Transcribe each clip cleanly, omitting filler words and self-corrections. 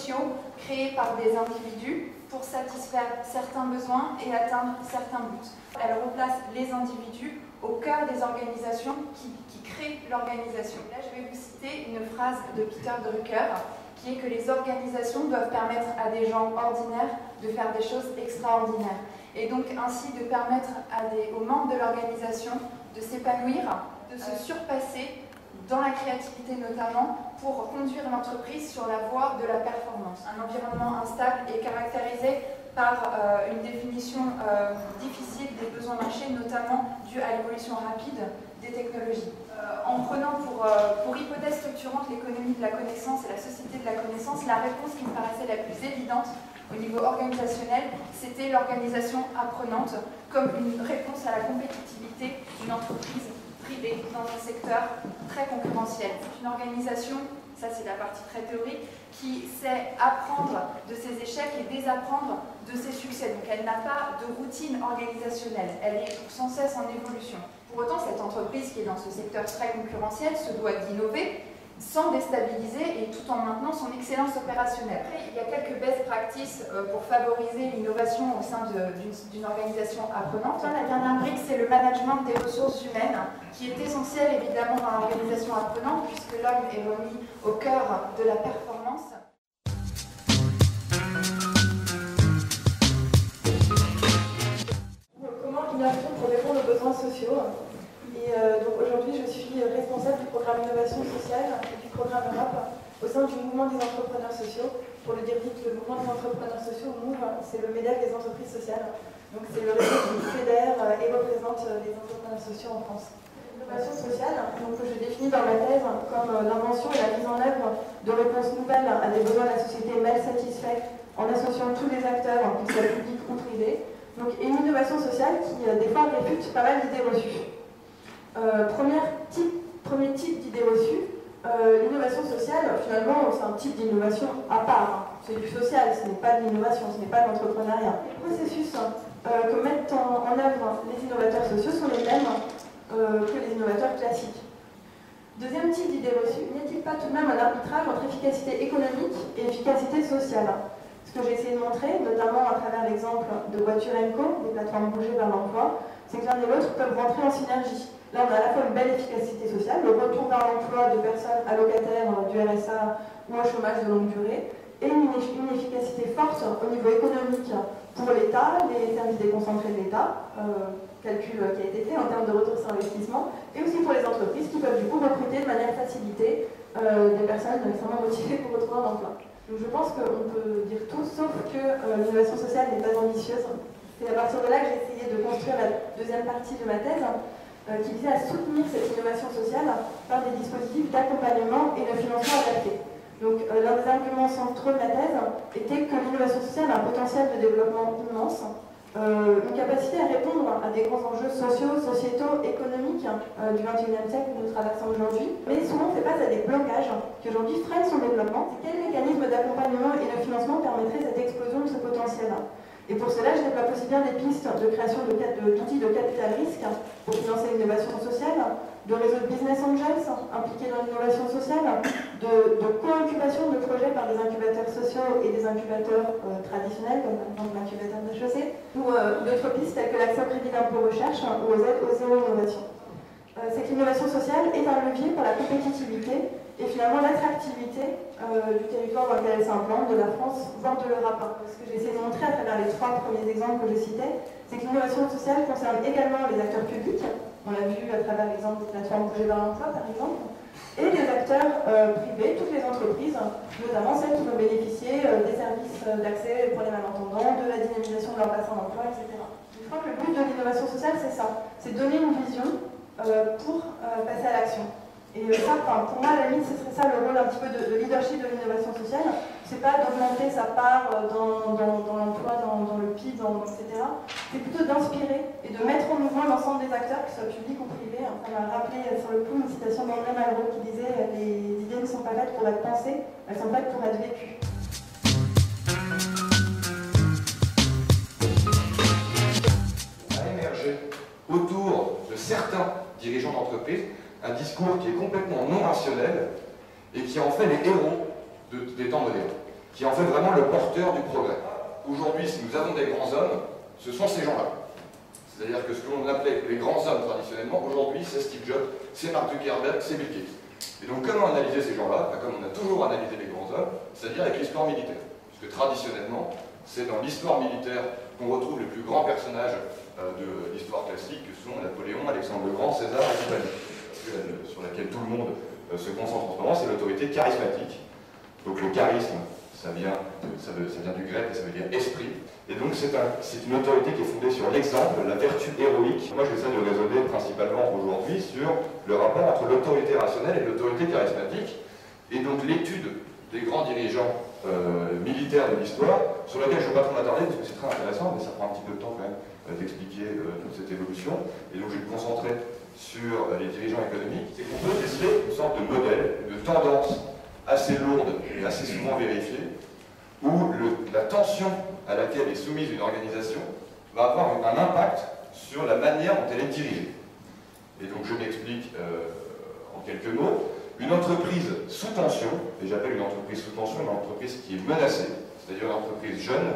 sociaux créés par des individus pour satisfaire certains besoins et atteindre certains buts. Elle replace les individus au cœur des organisations qui créent l'organisation. Là, je vais vous citer une phrase de Peter Drucker qui est que les organisations doivent permettre à des gens ordinaires de faire des choses extraordinaires et donc ainsi de permettre aux membres de l'organisation de s'épanouir, de se surpasser dans la créativité notamment, pour conduire l'entreprise sur la voie de la performance. Un environnement instable est caractérisé par une définition difficile des besoins marchés, notamment due à l'évolution rapide des technologies. En prenant pour hypothèse structurante l'économie de la connaissance et la société de la connaissance, la réponse qui me paraissait la plus évidente au niveau organisationnel, c'était l'organisation apprenante comme une réponse à la compétitivité d'une entreprise privée dans un secteur très concurrentiel. C'est une organisation, ça c'est la partie très théorique, qui sait apprendre de ses échecs et désapprendre de ses succès. Donc elle n'a pas de routine organisationnelle, elle est sans cesse en évolution. Pour autant, cette entreprise qui est dans ce secteur très concurrentiel se doit d'innover sans déstabiliser et tout en maintenant son excellence opérationnelle. Après, il y a quelques best practices pour favoriser l'innovation au sein d'une organisation apprenante. La dernière brique, c'est le management des ressources humaines, qui est essentiel évidemment dans l'organisation apprenante, puisque l'homme est remis au cœur de la performance. Comment l'innovation pour répondre aux besoins sociaux? Donc aujourd'hui, je suis responsable du programme Innovation sociale et du programme Europe au sein du mouvement des entrepreneurs sociaux. Pour le dire vite, le mouvement des entrepreneurs sociaux, MOVE, c'est le MEDEF des entreprises sociales. Donc c'est le réseau qui fédère et représente les entrepreneurs sociaux en France. L'innovation sociale, donc, que je définis dans ma thèse comme l'invention et la mise en œuvre de réponses nouvelles à des besoins de la société mal satisfaits en associant tous les acteurs, qu'ils soient publics ou privés. Donc, et une innovation sociale qui, des fois, réfute pas mal d'idées reçues. Premier type d'idée reçue, l'innovation sociale, finalement, c'est un type d'innovation à part. C'est du social, ce n'est pas de l'innovation, ce n'est pas de l'entrepreneuriat. Les processus que mettent en œuvre les innovateurs sociaux sont les mêmes que les innovateurs classiques. Deuxième type d'idée reçue, n'y a-t-il pas tout de même un arbitrage entre efficacité économique et efficacité sociale? Ce que j'ai essayé de montrer, notamment à travers l'exemple de Voiture & Co, des plateformes bougées vers l'emploi, c'est que l'un et l'autre peuvent rentrer en synergie. Là, on a à la fois une belle efficacité sociale, le retour vers l'emploi de personnes allocataires du RSA ou au chômage de longue durée, et une efficacité forte au niveau économique pour l'État, les services déconcentrés de l'État, calcul qui a été fait en termes de retour sur investissement, et aussi pour les entreprises qui peuvent du coup recruter de manière facilitée des personnes extrêmement motivées pour retrouver un emploi. Donc je pense qu'on peut dire tout, sauf que l'innovation sociale n'est pas ambitieuse. C'est à partir de là que j'ai essayé de construire la deuxième partie de ma thèse, qui visait à soutenir cette innovation sociale par des dispositifs d'accompagnement et de financement adaptés. Donc l'un des arguments centraux de la thèse était que l'innovation sociale a un potentiel de développement immense, une capacité à répondre à des grands enjeux sociaux, sociétaux, économiques du XXIe siècle que nous traversons aujourd'hui, mais souvent fait face à des blocages qui aujourd'hui freinent son développement. Quel mécanisme d'accompagnement et de financement permettrait cette explosion de ce potentiel? Et pour cela, je développe aussi bien des pistes de création d'outils de capital risque pour financer l'innovation sociale, de réseaux de business angels impliqués dans l'innovation sociale, de co-incubation de projets par des incubateurs sociaux et des incubateurs traditionnels, comme par exemple l'incubateur d'HEC, ou d'autres pistes telles que l'accès au crédit d'impôt recherche ou aux aides aux zéro-innovation. C'est que l'innovation sociale est un levier pour la compétitivité et finalement l'attractivité du territoire dans lequel elle s'implante, de la France, voire de l'Europe. Ce que j'ai essayé de montrer à travers les trois premiers exemples que je citais, c'est que l'innovation sociale concerne également les acteurs publics, on l'a vu à travers l'exemple des plateformes bougées vers l'emploi par exemple, et les acteurs privés, toutes les entreprises, notamment celles qui vont bénéficier des services d'accès pour les malentendants, de la dynamisation de leur bassin d'emploi, etc. Je crois que le but de l'innovation sociale, c'est ça, c'est donner une vision pour passer à l'action. Et ça, pour moi, à la limite, ce serait ça le rôle un petit peu de leadership de l'innovation sociale. C'est pas d'augmenter sa part dans l'emploi, dans le PIB, etc. C'est plutôt d'inspirer et de mettre en mouvement l'ensemble des acteurs, qu'ils soient publics ou privés. Ça m'a rappelé sur le coup une citation d'André Malraux qui disait « Les idées ne sont pas faites pour être pensées, elles sont faites pour être vécues ». A émergé autour de certains dirigeants d'entreprise un discours qui est complètement non rationnel et qui en fait les héros des temps modernes. qui est en fait vraiment le porteur du progrès. Aujourd'hui, si nous avons des grands hommes, ce sont ces gens-là. C'est-à-dire que ce que l'on appelait les grands hommes traditionnellement, aujourd'hui, c'est Steve Jobs, c'est Mark Zuckerberg, c'est Bill Gates. Et donc comment analyser ces gens-là? Comme on a toujours analysé les grands hommes, c'est-à-dire avec l'histoire militaire. Puisque traditionnellement, c'est dans l'histoire militaire qu'on retrouve les plus grands personnages de l'histoire classique, que sont Napoléon, Alexandre le Grand, César et compagnie. Sur laquelle tout le monde se concentre en ce moment, c'est l'autorité charismatique. Donc le charisme, ça vient du grec et ça veut dire esprit. Et donc c'est une autorité qui est fondée sur l'exemple, la vertu héroïque. Moi j'essaie de raisonner principalement aujourd'hui sur le rapport entre l'autorité rationnelle et l'autorité charismatique. Et donc l'étude des grands dirigeants militaires de l'histoire, sur laquelle je ne vais pas trop m'attarder parce que c'est très intéressant, mais ça prend un petit peu de temps quand même d'expliquer toute cette évolution. Et donc je vais me concentrer sur les dirigeants économiques. C'est qu'on peut déceler une sorte de modèle, de tendance assez lourde et assez souvent vérifiée, où la tension à laquelle est soumise une organisation va avoir un impact sur la manière dont elle est dirigée. Et donc je m'explique en quelques mots. Une entreprise sous tension, et j'appelle une entreprise sous tension une entreprise qui est menacée, c'est-à-dire une entreprise jeune,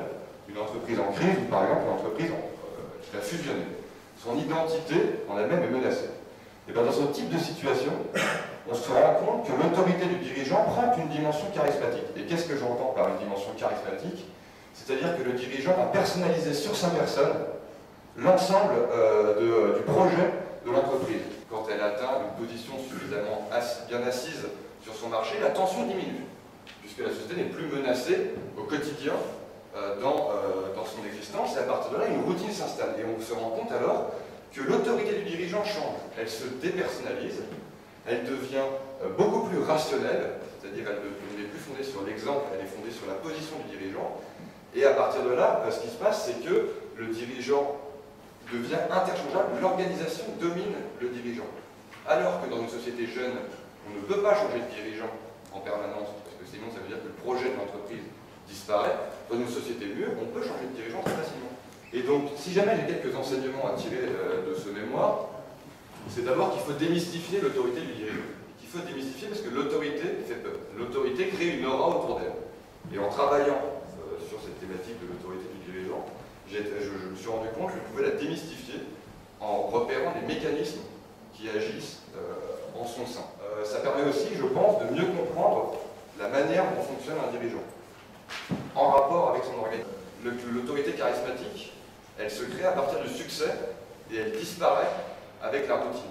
une entreprise en crise, ou par exemple une entreprise qui a fusionné. Son identité en elle-même est menacée. Et bien dans ce type de situation, on se rend compte que l'autorité du dirigeant prend une dimension charismatique. Et qu'est-ce que j'entends par une dimension charismatique? C'est-à-dire que le dirigeant va personnaliser sur sa personne l'ensemble du projet de l'entreprise. Quand elle atteint une position suffisamment bien assise sur son marché, la tension diminue, puisque la société n'est plus menacée au quotidien dans son existence, et à partir de là, une routine s'installe. Et on se rend compte alors que l'autorité du dirigeant change. Elle se dépersonnalise, elle devient beaucoup plus rationnelle, c'est-à-dire elle n'est plus fondée sur l'exemple, elle est fondée sur la position du dirigeant. Et à partir de là, ce qui se passe, c'est que le dirigeant devient interchangeable, l'organisation domine le dirigeant. Alors que dans une société jeune, on ne peut pas changer de dirigeant en permanence, parce que sinon ça veut dire que le projet de l'entreprise disparaît. Dans une société mûre, on peut changer de dirigeant très facilement. Et donc, si jamais j'ai quelques enseignements à tirer de ce mémoire, c'est d'abord qu'il faut démystifier l'autorité du dirigeant. Il faut démystifier parce que l'autorité fait peur. L'autorité crée une aura autour d'elle. Et en travaillant sur cette thématique de l'autorité du dirigeant, je me suis rendu compte que je pouvais la démystifier en repérant les mécanismes qui agissent en son sein. Ça permet aussi, je pense, de mieux comprendre la manière dont fonctionne un dirigeant en rapport avec son organisme. L'autorité charismatique, elle se crée à partir du succès et elle disparaît avec la routine.